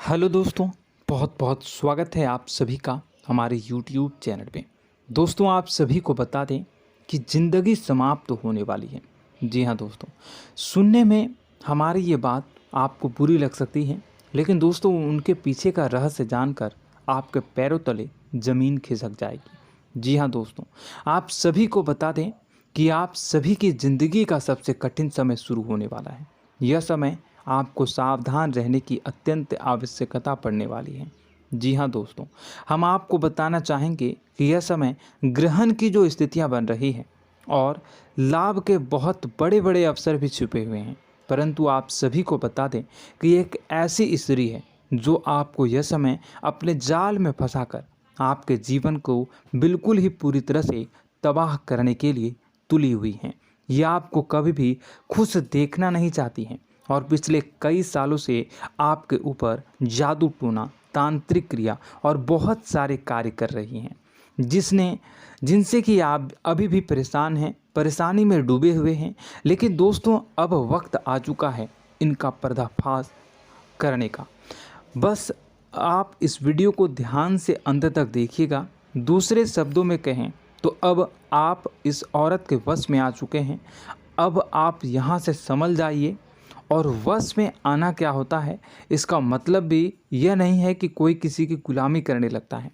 Hello दोस्तों, बहुत बहुत स्वागत है आप सभी का हमारे YouTube चैनल पे। दोस्तों, आप सभी को बता दें कि ज़िंदगी समाप्त होने वाली है। जी हाँ दोस्तों, सुनने में हमारी ये बात आपको बुरी लग सकती है, लेकिन दोस्तों उनके पीछे का रहस्य जानकर आपके पैरों तले ज़मीन खिसक जाएगी। जी हाँ दोस्तों, आप सभी को बता दें कि आप सभी की ज़िंदगी का सबसे कठिन समय शुरू होने वाला है। यह समय आपको सावधान रहने की अत्यंत आवश्यकता पड़ने वाली है। जी हाँ दोस्तों, हम आपको बताना चाहेंगे कि यह समय ग्रहण की जो स्थितियां बन रही है और लाभ के बहुत बड़े बड़े अवसर भी छुपे हुए हैं। परंतु आप सभी को बता दें कि एक ऐसी स्त्री है जो आपको यह समय अपने जाल में फंसाकर आपके जीवन को बिल्कुल ही पूरी तरह से तबाह करने के लिए तुली हुई हैं। यह आपको कभी भी खुश देखना नहीं चाहती हैं और पिछले कई सालों से आपके ऊपर जादू टोना, तांत्रिक क्रिया और बहुत सारे कार्य कर रही हैं, जिनसे कि आप अभी भी परेशान हैं, परेशानी में डूबे हुए हैं। लेकिन दोस्तों, अब वक्त आ चुका है इनका पर्दाफाश करने का। बस आप इस वीडियो को ध्यान से अंत तक देखिएगा। दूसरे शब्दों में कहें तो अब आप इस औरत के वश में आ चुके हैं। अब आप यहाँ से संभल जाइए। और वश में आना क्या होता है, इसका मतलब भी यह नहीं है कि कोई किसी की गुलामी करने लगता है।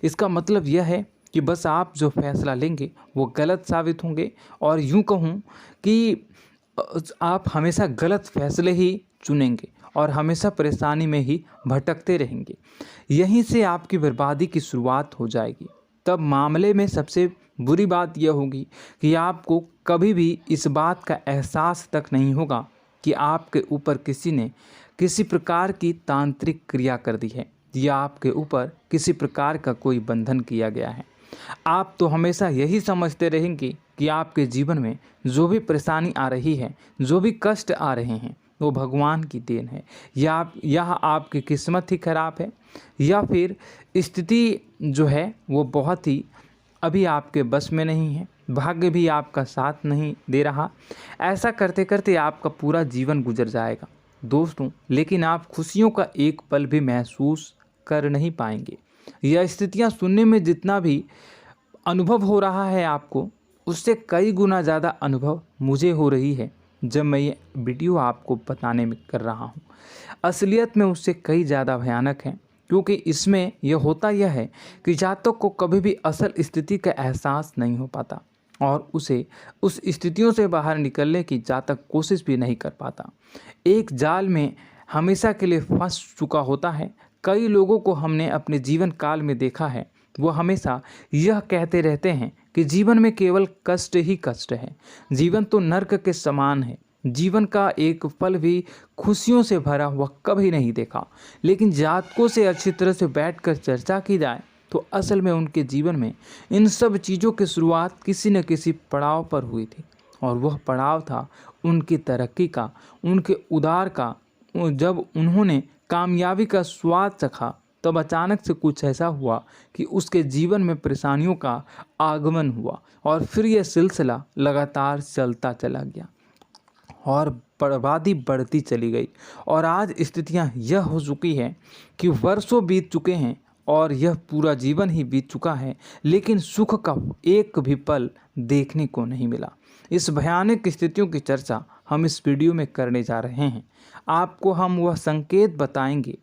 इसका मतलब यह है कि बस आप जो फैसला लेंगे वो गलत साबित होंगे, और यूँ कहूँ कि आप हमेशा गलत फैसले ही चुनेंगे और हमेशा परेशानी में ही भटकते रहेंगे। यहीं से आपकी बर्बादी की शुरुआत हो जाएगी। तब मामले में सबसे बुरी बात यह होगी कि आपको कभी भी इस बात का एहसास तक नहीं होगा कि आपके ऊपर किसी ने किसी प्रकार की तांत्रिक क्रिया कर दी है या आपके ऊपर किसी प्रकार का कोई बंधन किया गया है। आप तो हमेशा यही समझते रहेंगे कि आपके जीवन में जो भी परेशानी आ रही है, जो भी कष्ट आ रहे हैं, वो भगवान की देन है, या आपकी किस्मत ही खराब है, या फिर स्थिति जो है वो बहुत ही अभी आपके बस में नहीं है, भाग्य भी आपका साथ नहीं दे रहा। ऐसा करते करते आपका पूरा जीवन गुजर जाएगा दोस्तों, लेकिन आप खुशियों का एक पल भी महसूस कर नहीं पाएंगे। यह स्थितियां सुनने में जितना भी अनुभव हो रहा है आपको, उससे कई गुना ज़्यादा अनुभव मुझे हो रही है जब मैं ये वीडियो आपको बताने में कर रहा हूँ। असलियत में उससे कई ज़्यादा भयानक है, क्योंकि इसमें यह होता यह है कि जातक को कभी भी असल स्थिति का एहसास नहीं हो पाता और उसे उस स्थितियों से बाहर निकलने की जातक कोशिश भी नहीं कर पाता। एक जाल में हमेशा के लिए फंस चुका होता है। कई लोगों को हमने अपने जीवन काल में देखा है, वो हमेशा यह कहते रहते हैं कि जीवन में केवल कष्ट ही कष्ट है, जीवन तो नर्क के समान है, जीवन का एक पल भी खुशियों से भरा हुआ कभी नहीं देखा। लेकिन जातकों से अच्छी तरह से बैठकर चर्चा की जाए तो असल में उनके जीवन में इन सब चीज़ों की शुरुआत किसी न किसी पड़ाव पर हुई थी, और वह पड़ाव था उनकी तरक्की का, उनके उदार का। जब उन्होंने कामयाबी का स्वाद चखा, तब अचानक से कुछ ऐसा हुआ कि उसके जीवन में परेशानियों का आगमन हुआ, और फिर यह सिलसिला लगातार चलता चला गया और बर्बादी बढ़ती चली गई। और आज स्थितियां यह हो चुकी है कि वर्षों बीत चुके हैं और यह पूरा जीवन ही बीत चुका है, लेकिन सुख का एक भी पल देखने को नहीं मिला। इस भयानक स्थितियों की चर्चा हम इस वीडियो में करने जा रहे हैं। आपको हम वह संकेत बताएंगे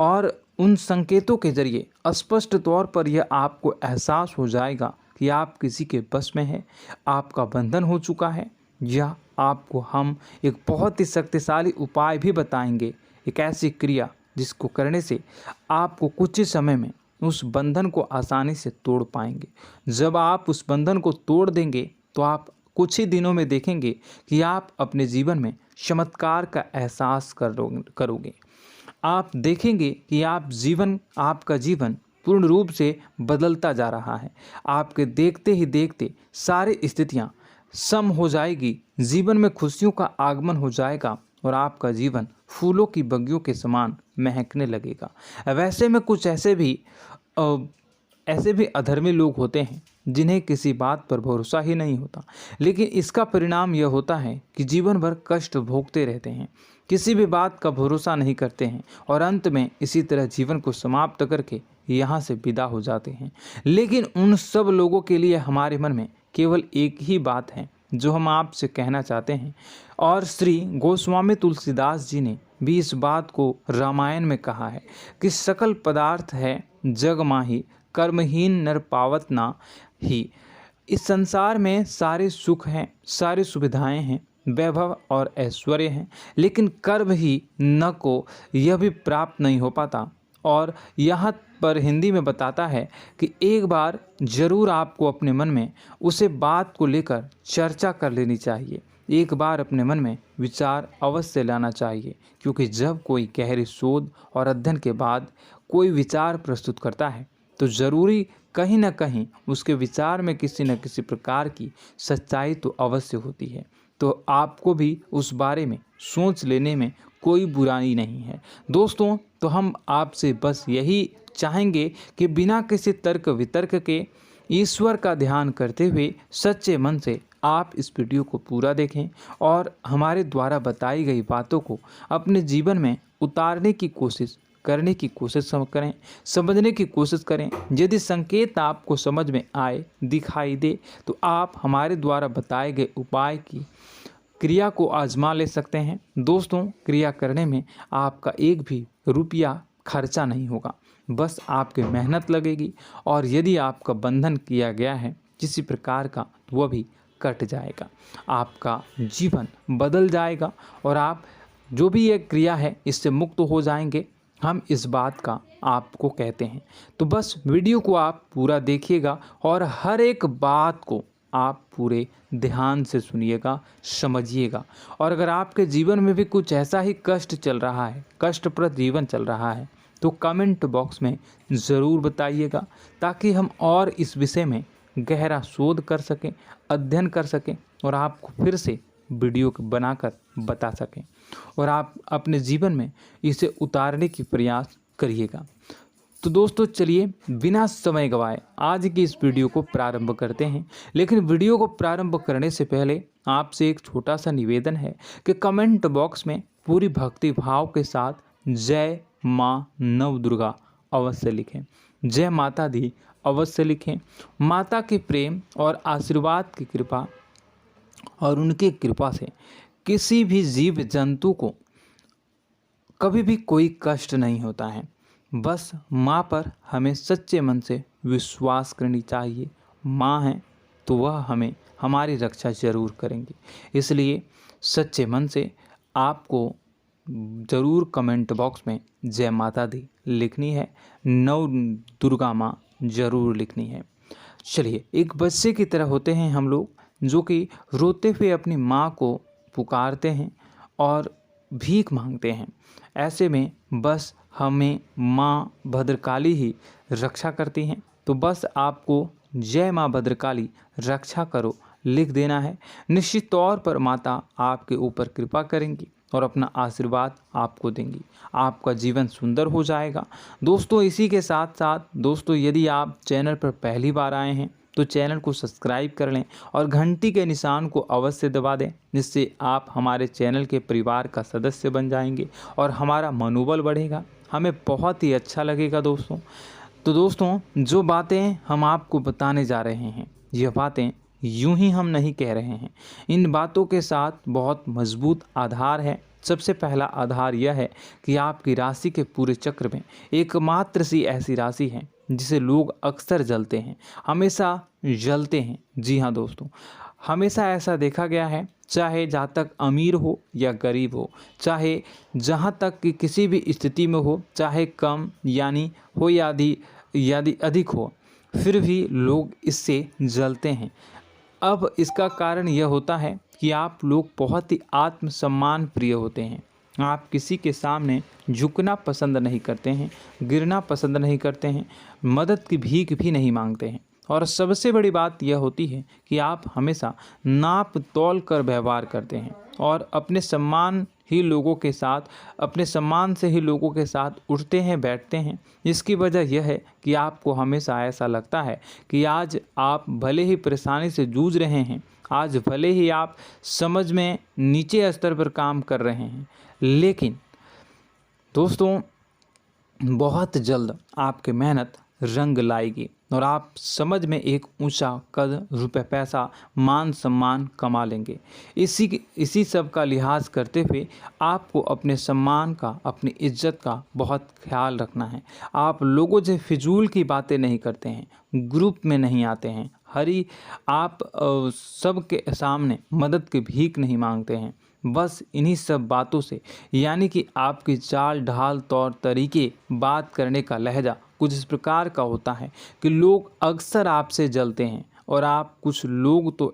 और उन संकेतों के जरिए स्पष्ट तौर पर यह आपको एहसास हो जाएगा कि आप किसी के बस में हैं, आपका बंधन हो चुका है, या आपको हम एक बहुत ही शक्तिशाली उपाय भी बताएंगे, एक ऐसी क्रिया जिसको करने से आपको कुछ ही समय में उस बंधन को आसानी से तोड़ पाएंगे। जब आप उस बंधन को तोड़ देंगे तो आप कुछ ही दिनों में देखेंगे कि आप अपने जीवन में चमत्कार का एहसास करोगे। आप देखेंगे कि आपका जीवन पूर्ण रूप से बदलता जा रहा है। आपके देखते ही देखते सारी स्थितियां सम हो जाएगी, जीवन में खुशियों का आगमन हो जाएगा और आपका जीवन फूलों की बगियों के समान महकने लगेगा। वैसे में कुछ ऐसे भी अधर्मी लोग होते हैं जिन्हें किसी बात पर भरोसा ही नहीं होता, लेकिन इसका परिणाम यह होता है कि जीवन भर कष्ट भोगते रहते हैं, किसी भी बात का भरोसा नहीं करते हैं और अंत में इसी तरह जीवन को समाप्त करके यहाँ से विदा हो जाते हैं। लेकिन उन सब लोगों के लिए हमारे मन में केवल एक ही बात है जो हम आपसे कहना चाहते हैं, और श्री गोस्वामी तुलसीदास जी ने भी इस बात को रामायण में कहा है कि सकल पदार्थ है जग माही, कर्महीन नर पावत ना ही। इस संसार में सारे सुख हैं, सारी सुविधाएं हैं, वैभव और ऐश्वर्य हैं, लेकिन कर्म ही न को यह भी प्राप्त नहीं हो पाता। और यहाँ पर हिंदी में बताता है कि एक बार जरूर आपको अपने मन में उसे बात को लेकर चर्चा कर लेनी चाहिए, एक बार अपने मन में विचार अवश्य लाना चाहिए, क्योंकि जब कोई गहरी शोध और अध्ययन के बाद कोई विचार प्रस्तुत करता है तो ज़रूरी कहीं ना कहीं उसके विचार में किसी न किसी प्रकार की सच्चाई तो अवश्य होती है। तो आपको भी उस बारे में सोच लेने में कोई बुराई नहीं है। दोस्तों, तो हम आपसे बस यही चाहेंगे कि बिना किसी तर्क वितर्क के ईश्वर का ध्यान करते हुए सच्चे मन से आप इस वीडियो को पूरा देखें और हमारे द्वारा बताई गई बातों को अपने जीवन में उतारने की कोशिश करने की कोशिश करें, समझने की कोशिश करें। यदि संकेत आपको समझ में आए, दिखाई दे, तो आप हमारे द्वारा बताए गए उपाय की क्रिया को आजमा ले सकते हैं। दोस्तों, क्रिया करने में आपका एक भी रुपया खर्चा नहीं होगा, बस आपकी मेहनत लगेगी, और यदि आपका बंधन किया गया है किसी प्रकार का तो वह भी कट जाएगा, आपका जीवन बदल जाएगा और आप जो भी ये क्रिया है इससे मुक्त हो जाएंगे। हम इस बात का आपको कहते हैं। तो बस वीडियो को आप पूरा देखिएगा और हर एक बात को आप पूरे ध्यान से सुनिएगा, समझिएगा। और अगर आपके जीवन में भी कुछ ऐसा ही कष्ट चल रहा है, कष्टप्रद जीवन चल रहा है, तो कमेंट बॉक्स में ज़रूर बताइएगा, ताकि हम और इस विषय में गहरा शोध कर सकें, अध्ययन कर सकें और आपको फिर से वीडियो बनाकर बता सकें और आप अपने जीवन में इसे उतारने की प्रयास करिएगा। तो दोस्तों, चलिए बिना समय गवाए आज की इस वीडियो को प्रारंभ करते हैं। लेकिन वीडियो को प्रारंभ करने से पहले आपसे एक छोटा सा निवेदन है कि कमेंट बॉक्स में पूरी भक्ति भाव के साथ जय माँ नव दुर्गा अवश्य लिखें, जय माता दी अवश्य लिखें। माता के प्रेम और आशीर्वाद की कृपा और उनकी कृपा से किसी भी जीव जंतु को कभी भी कोई कष्ट नहीं होता है। बस माँ पर हमें सच्चे मन से विश्वास करनी चाहिए। माँ है तो वह हमें हमारी रक्षा जरूर करेंगी। इसलिए सच्चे मन से आपको ज़रूर कमेंट बॉक्स में जय माता दी लिखनी है, नव दुर्गा माँ ज़रूर लिखनी है। चलिए, एक बच्चे की तरह होते हैं हम लोग, जो कि रोते हुए अपनी माँ को पुकारते हैं और भीख मांगते हैं। ऐसे में बस हमें माँ भद्रकाली ही रक्षा करती हैं। तो बस आपको जय माँ भद्रकाली रक्षा करो लिख देना है। निश्चित तौर पर माता आपके ऊपर कृपा करेंगी और अपना आशीर्वाद आपको देंगी, आपका जीवन सुंदर हो जाएगा। दोस्तों, इसी के साथ साथ दोस्तों, यदि आप चैनल पर पहली बार आए हैं तो चैनल को सब्सक्राइब कर लें और घंटी के निशान को अवश्य दबा दें, जिससे आप हमारे चैनल के परिवार का सदस्य बन जाएंगे और हमारा मनोबल बढ़ेगा, हमें बहुत ही अच्छा लगेगा दोस्तों। तो दोस्तों, जो बातें हम आपको बताने जा रहे हैं, यह बातें यूं ही हम नहीं कह रहे हैं। इन बातों के साथ बहुत मजबूत आधार है। सबसे पहला आधार यह है कि आपकी राशि के पूरे चक्र में एकमात्र सी ऐसी राशि है जिसे लोग अक्सर जलते हैं, हमेशा जलते हैं। जी हाँ दोस्तों, हमेशा ऐसा देखा गया है, चाहे जहाँ तक अमीर हो या गरीब हो, चाहे जहाँ तक कि किसी भी स्थिति में हो, चाहे कम यानी हो या अधिक हो, फिर भी लोग इससे जलते हैं। अब इसका कारण यह होता है कि आप लोग बहुत ही आत्मसम्मान प्रिय होते हैं। आप किसी के सामने झुकना पसंद नहीं करते हैं, गिरना पसंद नहीं करते हैं, मदद की भीख भी नहीं मांगते हैं और सबसे बड़ी बात यह होती है कि आप हमेशा नाप तौल कर व्यवहार करते हैं और अपने सम्मान से ही लोगों के साथ उठते हैं बैठते हैं। इसकी वजह यह है कि आपको हमेशा ऐसा लगता है कि आज आप भले ही परेशानी से जूझ रहे हैं, आज भले ही आप समझ में नीचे स्तर पर काम कर रहे हैं, लेकिन दोस्तों बहुत जल्द आपकी मेहनत रंग लाएगी और आप समझ में एक ऊंचा कद, रुपए, पैसा, मान सम्मान कमा लेंगे। इसी सब का लिहाज करते हुए आपको अपने सम्मान का, अपनी इज्जत का बहुत ख्याल रखना है। आप लोगों से फिजूल की बातें नहीं करते हैं, ग्रुप में नहीं आते हैं, आप सबके सामने मदद की भीख नहीं मांगते हैं। बस इन्हीं सब बातों से, यानी कि आपकी चाल ढाल, तौर तरीके, बात करने का लहजा कुछ इस प्रकार का होता है कि लोग अक्सर आपसे जलते हैं और कुछ लोग तो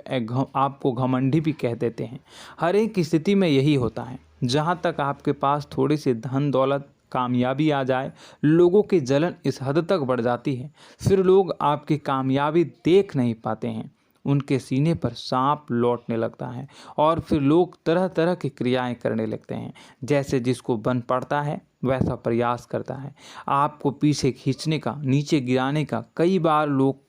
आपको घमंडी भी कह देते हैं। हर एक स्थिति में यही होता है। जहाँ तक आपके पास थोड़ी सी धन दौलत, कामयाबी आ जाए, लोगों की जलन इस हद तक बढ़ जाती है, फिर लोग आपकी कामयाबी देख नहीं पाते हैं, उनके सीने पर सांप लौटने लगता है और फिर लोग तरह तरह की क्रियाएं करने लगते हैं। जैसे जिसको बन पड़ता है वैसा प्रयास करता है। आपको पीछे खींचने का, नीचे गिराने का कई बार लोग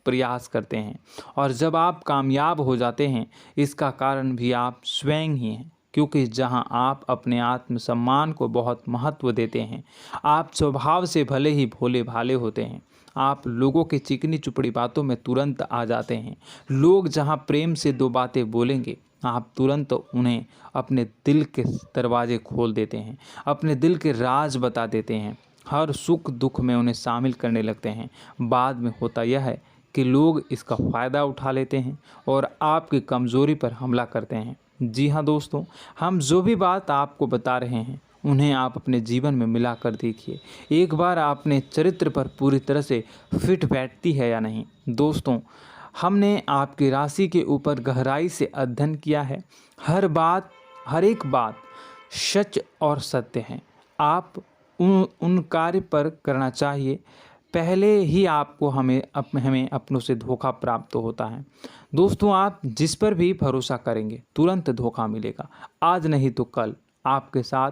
प्रयास करते हैं और जब आप कामयाब हो जाते हैं, इसका कारण भी आप स्वयं ही हैं। क्योंकि जहां आप अपने आत्मसम्मान को बहुत महत्व देते हैं, आप स्वभाव से भले ही भोले भाले होते हैं, आप लोगों की चिकनी चुपड़ी बातों में तुरंत आ जाते हैं। लोग जहां प्रेम से दो बातें बोलेंगे, आप तुरंत उन्हें अपने दिल के दरवाजे खोल देते हैं, अपने दिल के राज बता देते हैं, हर सुख दुख में उन्हें शामिल करने लगते हैं। बाद में होता यह है कि लोग इसका फ़ायदा उठा लेते हैं और आपकी कमज़ोरी पर हमला करते हैं। जी हाँ दोस्तों, हम जो भी बात आपको बता रहे हैं उन्हें आप अपने जीवन में मिला कर देखिए। एक बार आपने चरित्र पर पूरी तरह से फिट बैठती है या नहीं। दोस्तों, हमने आपकी राशि के ऊपर गहराई से अध्ययन किया है। हर एक बात सच और सत्य है। आप उन कार्य पर करना चाहिए, पहले ही आपको हमें अपनों से धोखा प्राप्त होता है। दोस्तों, आप जिस पर भी भरोसा करेंगे तुरंत धोखा मिलेगा। आज नहीं तो कल आपके साथ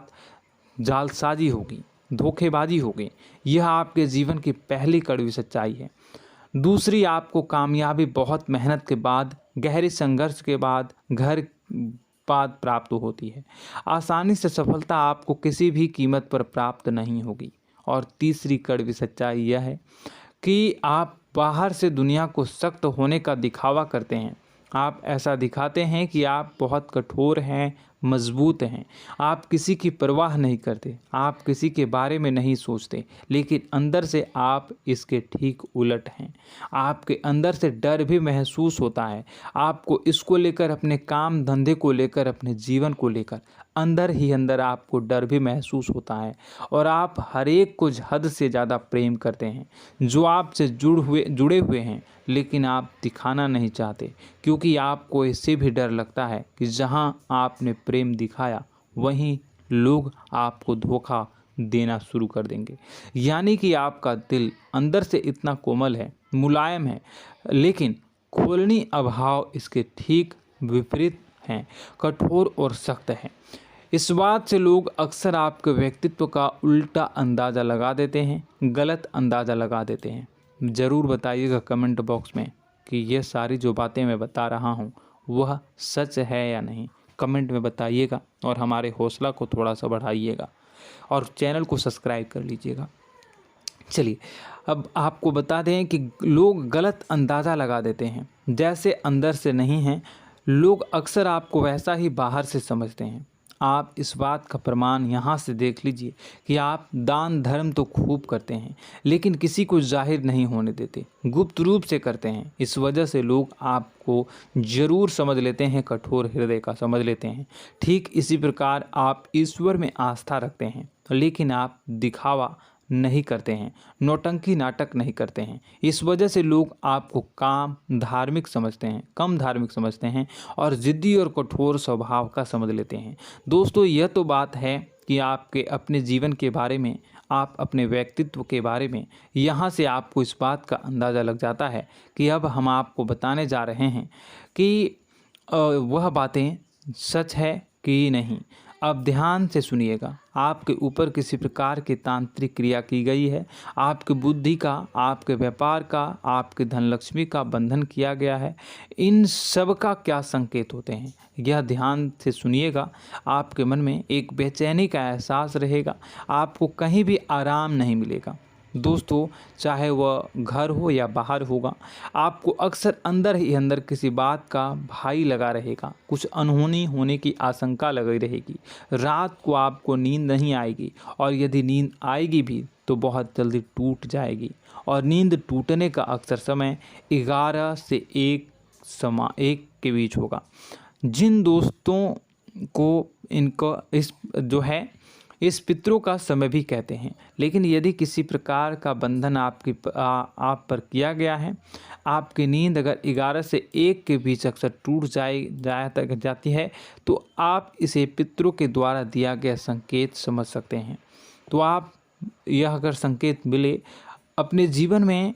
जालसाजी होगी, धोखेबाजी होगी। यह आपके जीवन की पहली कड़वी सच्चाई है। दूसरी, आपको कामयाबी बहुत मेहनत के बाद, गहरे संघर्ष के बाद प्राप्त होती है। आसानी से सफलता आपको किसी भी कीमत पर प्राप्त नहीं होगी। और तीसरी कड़वी सच्चाई यह है कि आप बाहर से दुनिया को सख्त होने का दिखावा करते हैं। आप ऐसा दिखाते हैं कि आप बहुत कठोर हैं, मजबूत हैं, आप किसी की परवाह नहीं करते, आप किसी के बारे में नहीं सोचते, लेकिन अंदर से आप इसके ठीक उलट हैं। आपके अंदर से डर भी महसूस होता है। आपको इसको लेकर, अपने काम धंधे को लेकर, अपने जीवन को लेकर अंदर ही अंदर आपको डर भी महसूस होता है और आप हर एक को हद से ज़्यादा प्रेम करते हैं, जो आपसे जुड़े हुए हैं, लेकिन आप दिखाना नहीं चाहते, क्योंकि आपको इससे भी डर लगता है कि जहां आपने प्रेम दिखाया वहीं लोग आपको धोखा देना शुरू कर देंगे। यानी कि आपका दिल अंदर से इतना कोमल है, मुलायम है, लेकिन खोलनी अभाव इसके ठीक विपरीत हैं, कठोर और सख्त हैं। इस बात से लोग अक्सर आपके व्यक्तित्व का उल्टा अंदाज़ा लगा देते हैं, गलत अंदाज़ा लगा देते हैं। ज़रूर बताइएगा कमेंट बॉक्स में कि ये सारी जो बातें मैं बता रहा हूँ वह सच है या नहीं। कमेंट में बताइएगा और हमारे हौसला को थोड़ा सा बढ़ाइएगा और चैनल को सब्सक्राइब कर लीजिएगा। चलिए, अब आपको बता दें कि लोग गलत अंदाज़ा लगा देते हैं। जैसे अंदर से नहीं हैं, लोग अक्सर आपको वैसा ही बाहर से समझते हैं। आप इस बात का प्रमाण यहाँ से देख लीजिए कि आप दान धर्म तो खूब करते हैं, लेकिन किसी को जाहिर नहीं होने देते, गुप्त रूप से करते हैं। इस वजह से लोग आपको ज़रूर समझ लेते हैं, कठोर हृदय का समझ लेते हैं। ठीक इसी प्रकार आप ईश्वर में आस्था रखते हैं, लेकिन आप दिखावा नहीं करते हैं, नौटंकी नाटक नहीं करते हैं। इस वजह से लोग आपको कम धार्मिक समझते हैं और ज़िद्दी और कठोर स्वभाव का समझ लेते हैं। दोस्तों, यह तो बात है कि आपके अपने जीवन के बारे में, आप अपने व्यक्तित्व के बारे में, यहाँ से आपको इस बात का अंदाज़ा लग जाता है कि अब हम आपको बताने जा रहे हैं कि वह बातें सच है कि नहीं। अब ध्यान से सुनिएगा। आपके ऊपर किसी प्रकार की तांत्रिक क्रिया की गई है, आपकी बुद्धि का, आपके व्यापार का, आपके धनलक्ष्मी का बंधन किया गया है। इन सब का क्या संकेत होते हैं, यह ध्यान से सुनिएगा। आपके मन में एक बेचैनी का एहसास रहेगा, आपको कहीं भी आराम नहीं मिलेगा। दोस्तों, चाहे वह घर हो या बाहर होगा, आपको अक्सर अंदर ही अंदर किसी बात का भय लगा रहेगा, कुछ अनहोनी होने की आशंका लगी रहेगी। रात को आपको नींद नहीं आएगी, और यदि नींद आएगी भी तो बहुत जल्दी टूट जाएगी। और नींद टूटने का अक्सर समय 11 से 1 के बीच होगा। जिन दोस्तों को इनको इस पितरों का समय भी कहते हैं। लेकिन यदि किसी प्रकार का बंधन आप पर किया गया है, आपकी नींद अगर 11 से 1 के बीच अक्सर टूट जाती है, तो आप इसे पितरों के द्वारा दिया गया संकेत समझ सकते हैं। तो आप यह अगर संकेत मिले अपने जीवन में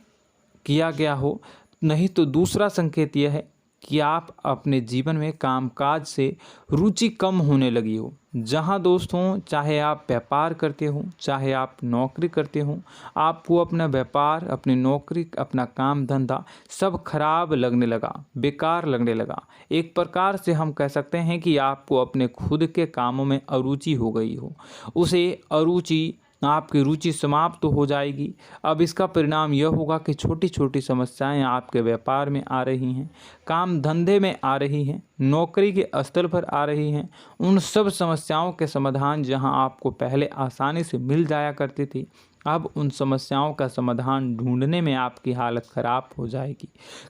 किया गया हो, नहीं तो दूसरा संकेत यह है कि आप अपने जीवन में कामकाज से रुचि कम होने लगी हो। जहां दोस्तों, चाहे आप व्यापार करते हो, चाहे आप नौकरी करते हो, आपको अपना व्यापार, अपनी नौकरी, अपना काम धंधा सब खराब लगने लगा, बेकार लगने लगा। एक प्रकार से हम कह सकते हैं कि आपको अपने खुद के कामों में अरुचि हो गई हो। उसे अरुचि, आपकी रुचि समाप्त तो हो जाएगी। अब इसका परिणाम यह होगा कि छोटी छोटी समस्याएं आपके व्यापार में आ रही हैं, काम धंधे में आ रही हैं, नौकरी के स्तर पर आ रही हैं। उन सब समस्याओं के समाधान जहां आपको पहले आसानी से मिल जाया करती थी, अब उन समस्याओं का समाधान ढूंढने में आपकी हालत ख़राब हो जाएगी।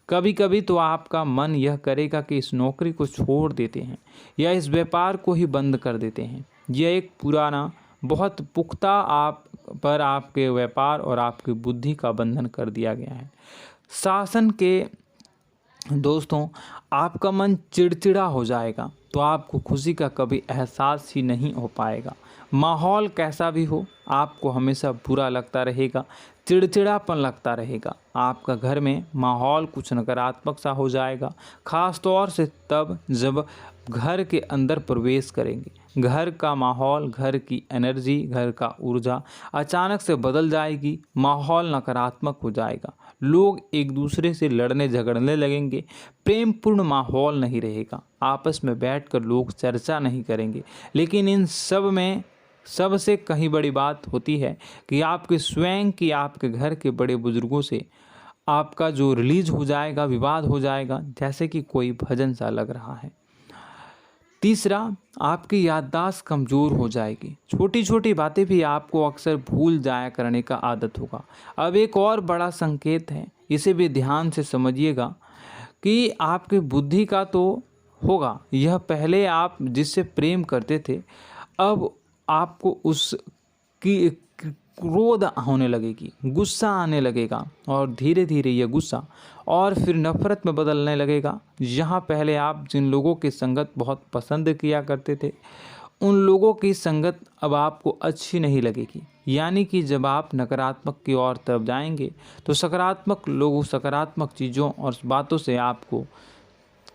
कभी कभी तो आपका मन यह करेगा कि इस नौकरी को छोड़ देते हैं या इस व्यापार को ही बंद कर देते हैं। यह एक पुराना, बहुत पुख्ता आपके व्यापार और आपकी बुद्धि का बंधन कर दिया गया है। शासन के दोस्तों, आपका मन चिड़चिड़ा हो जाएगा, तो आपको खुशी का कभी एहसास ही नहीं हो पाएगा। माहौल कैसा भी हो, आपको हमेशा बुरा लगता रहेगा, चिड़चिड़ापन लगता रहेगा। आपका घर में माहौल कुछ नकारात्मक सा हो जाएगा, ख़ास तौर से तब जब घर के अंदर प्रवेश करेंगे। घर का माहौल, घर की एनर्जी, घर का ऊर्जा अचानक से बदल जाएगी, माहौल नकारात्मक हो जाएगा। लोग एक दूसरे से लड़ने झगड़ने लगेंगे, प्रेमपूर्ण माहौल नहीं रहेगा, आपस में बैठकर लोग चर्चा नहीं करेंगे। लेकिन इन सब में सबसे कहीं बड़ी बात होती है कि आपके स्वयं की, आपके घर के बड़े बुजुर्गों से आपका जो रिलीज हो जाएगा, विवाद हो जाएगा, जैसे कि कोई भजन सा लग रहा है। तीसरा, आपकी याददाश्त कमज़ोर हो जाएगी, छोटी छोटी बातें भी आपको अक्सर भूल जाया करने का आदत होगा। अब एक और बड़ा संकेत है, इसे भी ध्यान से समझिएगा कि आपकी बुद्धि का तो होगा, यह पहले आप जिससे प्रेम करते थे, अब आपको उसकी क्रोध होने लगेगी, गुस्सा आने लगेगा, और धीरे धीरे यह गुस्सा और फिर नफरत में बदलने लगेगा। यहाँ पहले आप जिन लोगों की संगत बहुत पसंद किया करते थे, उन लोगों की संगत अब आपको अच्छी नहीं लगेगी। यानी कि जब आप नकारात्मक की ओर तरफ जाएंगे, तो सकारात्मक लोगों, सकारात्मक चीज़ों और बातों से आपको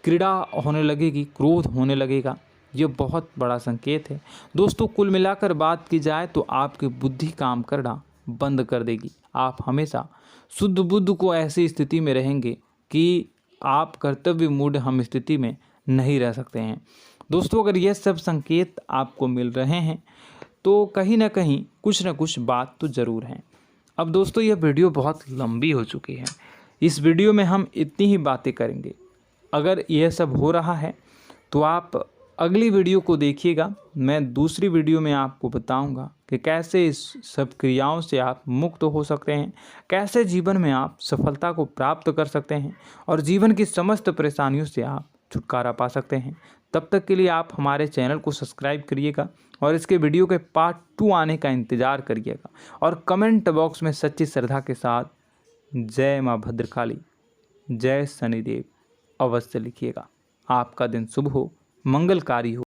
क्रीड़ा होने लगेगी, क्रोध होने लगेगा। ये बहुत बड़ा संकेत है दोस्तों। कुल मिलाकर बात की जाए तो आपकी बुद्धि काम करना बंद कर देगी। आप हमेशा शुद्ध बुद्ध को ऐसी स्थिति में रहेंगे कि आप कर्तव्य मूढ़ हम स्थिति में नहीं रह सकते हैं। दोस्तों, अगर ये सब संकेत आपको मिल रहे हैं तो कहीं ना कहीं कुछ ना कुछ बात तो ज़रूर है। अब दोस्तों, यह वीडियो बहुत लंबी हो चुकी है, इस वीडियो में हम इतनी ही बातें करेंगे। अगर यह सब हो रहा है तो आप अगली वीडियो को देखिएगा। मैं दूसरी वीडियो में आपको बताऊंगा कि कैसे इस सब क्रियाओं से आप मुक्त हो सकते हैं, कैसे जीवन में आप सफलता को प्राप्त कर सकते हैं और जीवन की समस्त परेशानियों से आप छुटकारा पा सकते हैं। तब तक के लिए आप हमारे चैनल को सब्सक्राइब करिएगा और इसके वीडियो के पार्ट 2 आने का इंतज़ार करिएगा। और कमेंट बॉक्स में सच्ची श्रद्धा के साथ जय माँ भद्रकाली, जय शनिदेव अवश्य लिखिएगा। आपका दिन शुभ हो, मंगलकारी हो।